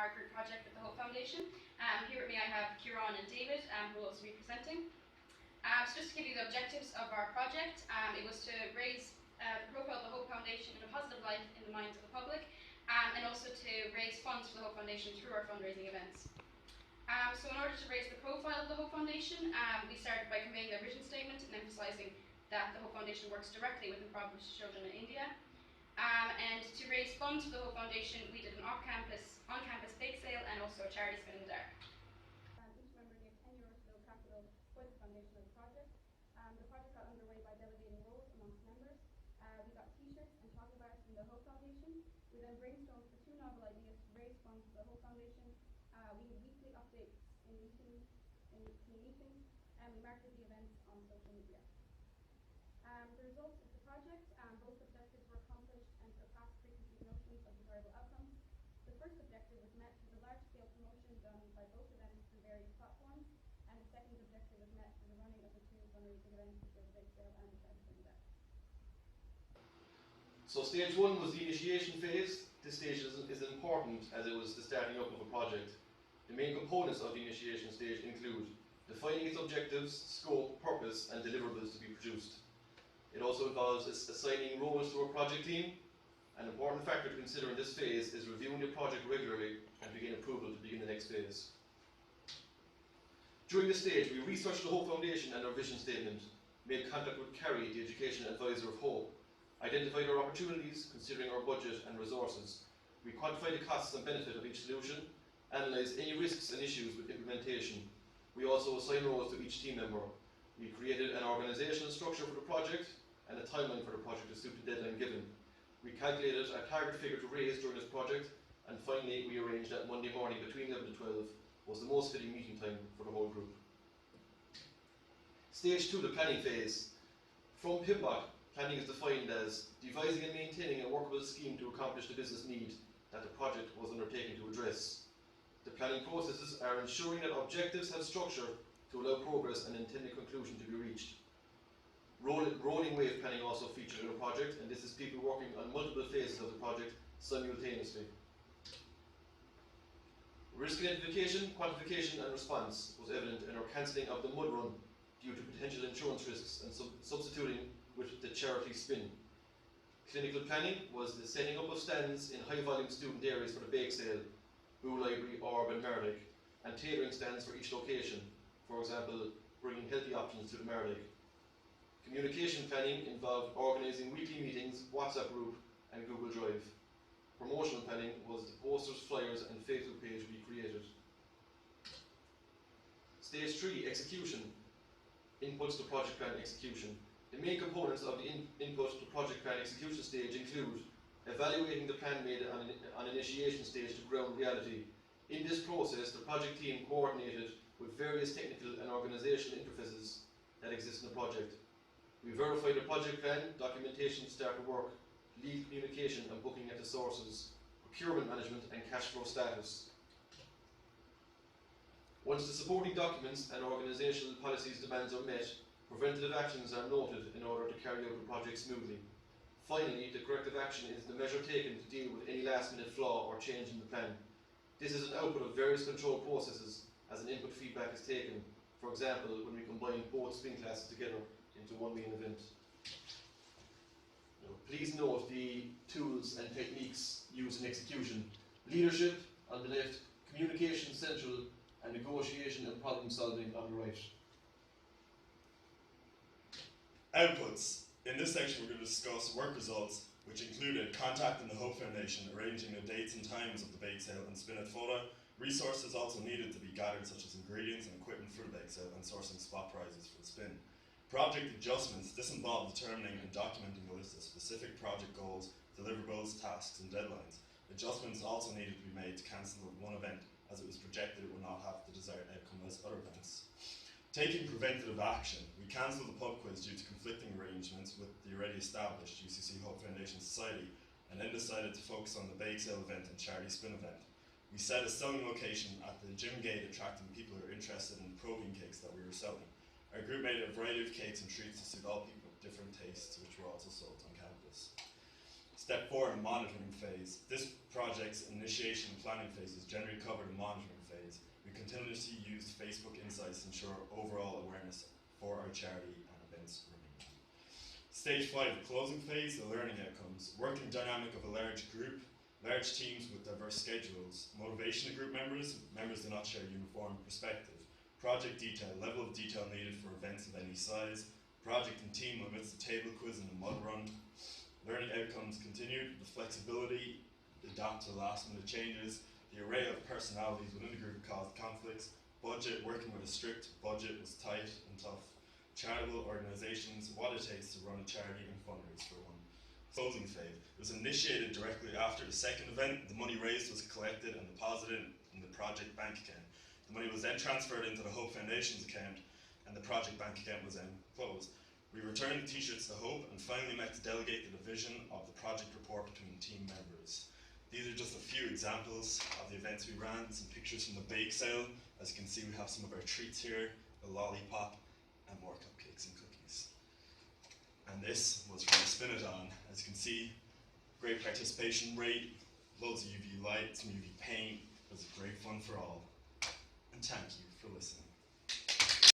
our group project with the Hope Foundation. Here with me I have Kieran and David, who will also be presenting. So just to give you the objectives of our project, it was to raise the profile of the Hope Foundation in a positive light in the minds of the public, and also to raise funds for the Hope Foundation through our fundraising events. So in order to raise the profile of the Hope Foundation, we started by conveying their vision statement and emphasising that the Hope Foundation works directly with impoverished children in India. And to raise funds for the Hope Foundation, we did an on-campus bake sale and also a charity spin in the dark. Each member gave €10 to build capital for the foundation of the project. The project got underway by delegating roles amongst members. We got t-shirts and chocolate bars from the Hope Foundation. We then brainstormed for 2 novel ideas to raise funds for the Hope Foundation. We had weekly updates in meetings, and we marketed the events on social media. The results of the project, both objectives were accomplished and surpassed preconceived notions of desirable outcomes. The first objective was met through the large-scale promotion done by both events through various platforms, and the second objective was met through the running of the 2 fundraising events, which were the bake sale and the charity spin deck. So stage 1 was the initiation phase. This stage is important as it was the starting up of a project. The main components of the initiation stage include defining its objectives, scope, purpose, and deliverables to be produced. It also involves assigning roles to a project team. An important factor to consider in this phase is reviewing the project regularly and to gain approval to begin the next phase. During this stage, we researched the Hope Foundation and our vision statement, made contact with Carrie, the Education Advisor of Hope, identified our opportunities considering our budget and resources. We quantified the costs and benefit of each solution, analysed any risks and issues with implementation. We also assigned roles to each team member. We created an organisational structure for the project and a timeline for the project to suit the deadline given. We calculated a target figure to raise during this project, and finally we arranged that Monday morning between 11 to 12 was the most fitting meeting time for the whole group. Stage 2, the planning phase. From PIMBOK, planning is defined as devising and maintaining a workable scheme to accomplish the business need that the project was undertaken to address. The planning processes are ensuring that objectives have structure to allow progress and intended conclusion to be reached. Rolling wave planning also featured in the project, and this is people working on multiple phases of the project simultaneously. Risk identification, quantification and response was evident in our cancelling of the mud run due to potential insurance risks and substituting with the charity spin. Clinical planning was the setting up of stands in high volume student areas for the bake sale, Boo Library, Orb and Mardyk, and tailoring stands for each location, for example, bringing healthy options to the Mardyk. Communication planning involved organising weekly meetings, WhatsApp group and Google Drive. Promotional planning was the posters, flyers and Facebook page we created. Stage 3, execution. Inputs to project plan execution. The main components of the input to project plan execution stage include evaluating the plan made on initiation stage to ground reality. In this process, the project team coordinated with various technical and organisational interfaces that exist in the project. We verified the project plan, documentation to start the work, lead communication and booking at the sources, procurement management and cash flow status. Once the supporting documents and organisational policies demands are met, preventative actions are noted in order to carry out the project smoothly. Finally, the corrective action is the measure taken to deal with any last-minute flaw or change in the plan. This is an output of various control processes as an input feedback is taken. For example, when we combine both spin classes together into one main event. Now, please note the tools and techniques used in execution. Leadership on the left, communication central, and negotiation and problem solving on the right. Outputs. In this section we're going to discuss work results, which included contacting the Hope Foundation, arranging the dates and times of the bake sale and spin-it photo. Resources also needed to be gathered, such as ingredients and equipment for the bake sale, and sourcing spot prizes for the spin. Project adjustments. This involved determining and documenting a list of specific project goals, deliverables, tasks and deadlines. Adjustments also needed to be made to cancel one event as it was projected it would not have the desired outcome as other events. Taking preventative action. We cancelled the pub quiz due to conflicting arrangements with the already established UCC Hope Foundation Society, and then decided to focus on the bake sale event and charity spin event. We set a selling location at the gym gate, attracting people who are interested in the protein cakes that we were selling. Our group made a variety of cakes and treats to suit all people with different tastes, which were also sold on campus. Step 4, monitoring phase. This project's initiation and planning phases generally cover the monitoring phase. We continuously use Facebook Insights to ensure overall awareness for our charity and events remain. Stage 5, closing phase, the learning outcomes. Working dynamic of a large group, large teams with diverse schedules. Motivation of group members, members do not share uniform perspective. Project detail, level of detail needed for events of any size. Project and team limits, the table quiz and the mud run. Learning outcomes continued, the flexibility, adapt to last minute changes. The array of personalities within the group caused conflicts. Budget, working with a strict budget was tight and tough. Charitable organisations, what it takes to run a charity and fundraise for one. Closing phase. It was initiated directly after the second event. The money raised was collected and deposited in the project bank account. The money was then transferred into the Hope Foundation's account, and the project bank account was then closed. We returned the t-shirts to Hope and finally met to delegate the division of the project report between team members. These are just a few examples of the events we ran, some pictures from the bake sale. As you can see, we have some of our treats here, a lollipop, and more cupcakes and cookies. And this was from the Spin-a-thon. As you can see, great participation rate, loads of UV light, some UV paint. It was great fun for all. And thank you for listening.